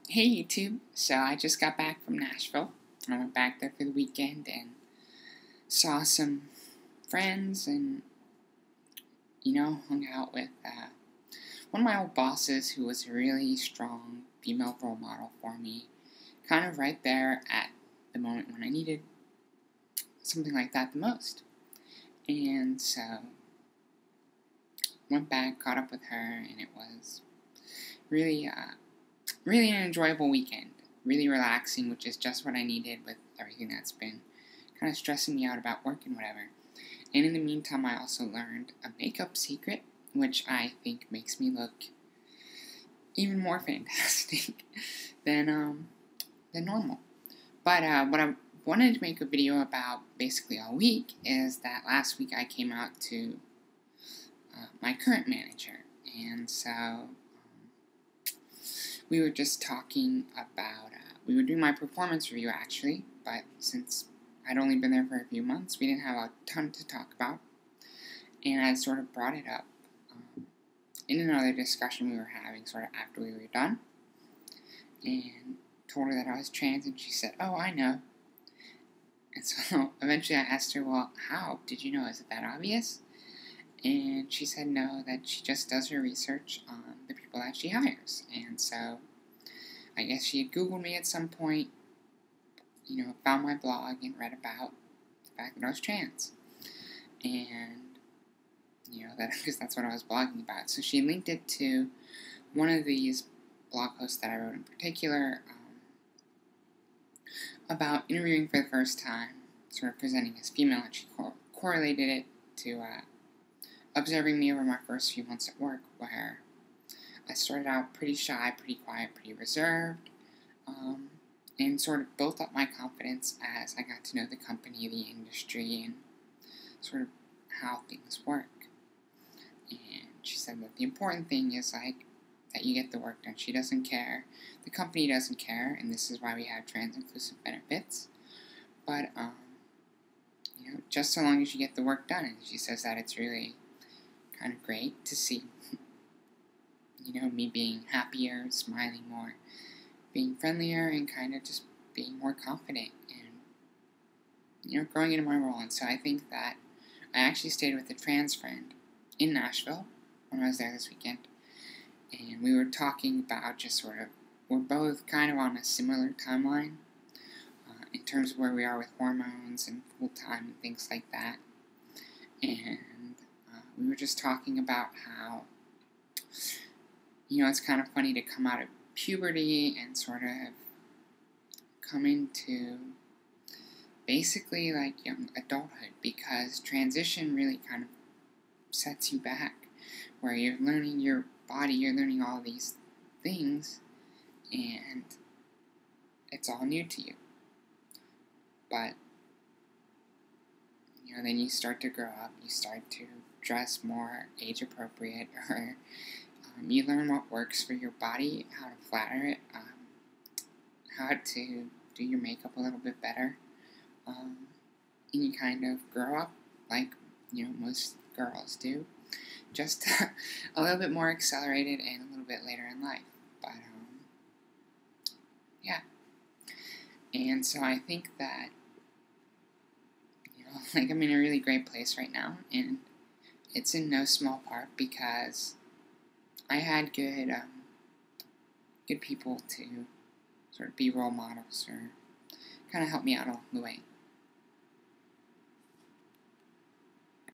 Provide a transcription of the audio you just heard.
Hey YouTube, so I just got back from Nashville. I went back there for the weekend and saw some friends and, hung out with one of my old bosses who was a really strong female role model for me, kind of right there at the moment when I needed something like that the most. And so, went back, caught up with her, and it was really, really an enjoyable weekend. Really relaxing, which is just what I needed with everything that's been kind of stressing me out about work and whatever. And in the meantime, I also learned a makeup secret, which I think makes me look even more fantastic than normal. But what I wanted to make a video about basically all week is that last week I came out to my current manager, and so we were just talking about, we were doing my performance review actually, but since I'd only been there for a few months, we didn't have a ton to talk about, and I sort of brought it up in another discussion we were having sort of after we were done, and told her that I was trans, and she said, "Oh, I know." And so eventually I asked her, "Well, how did you know? Is it that obvious?" And she said no, that she just does her research on the people that she hires. And so I guess she had Googled me at some point, found my blog and read about the fact that I was trans. And, because that's what I was blogging about. So she linked it to one of these blog posts that I wrote in particular about interviewing for the first time, sort of presenting as female, and she correlated it to observing me over my first few months at work, where I started out pretty shy, pretty quiet, pretty reserved, and sort of built up my confidence as I got to know the company, the industry, and sort of how things work. And she said that the important thing is, that you get the work done. She doesn't care. The company doesn't care, and this is why we have trans-inclusive benefits. But, just so long as you get the work done. And she says that it's really kind of great to see, me being happier, smiling more, being friendlier, and kind of just being more confident and, growing into my role. And so I think that I actually stayed with a trans friend in Nashville when I was there this weekend, and we were talking about just sort of, we're both kind of on a similar timeline in terms of where we are with hormones and full-time and things like that. And we were just talking about how, it's kind of funny to come out of puberty and sort of come into basically like young adulthood, because transition really kind of sets you back, where you're learning your body, you're learning all these things, and it's all new to you. But, then you start to grow up, you start to dress more age appropriate, or you learn what works for your body, how to flatter it, how to do your makeup a little bit better, and you kind of grow up like, most girls do, just a little bit more accelerated and a little bit later in life. But, yeah. And so I think that, I'm in a really great place right now, and it's in no small part because I had good people to sort of be role models or kind of help me out along the way.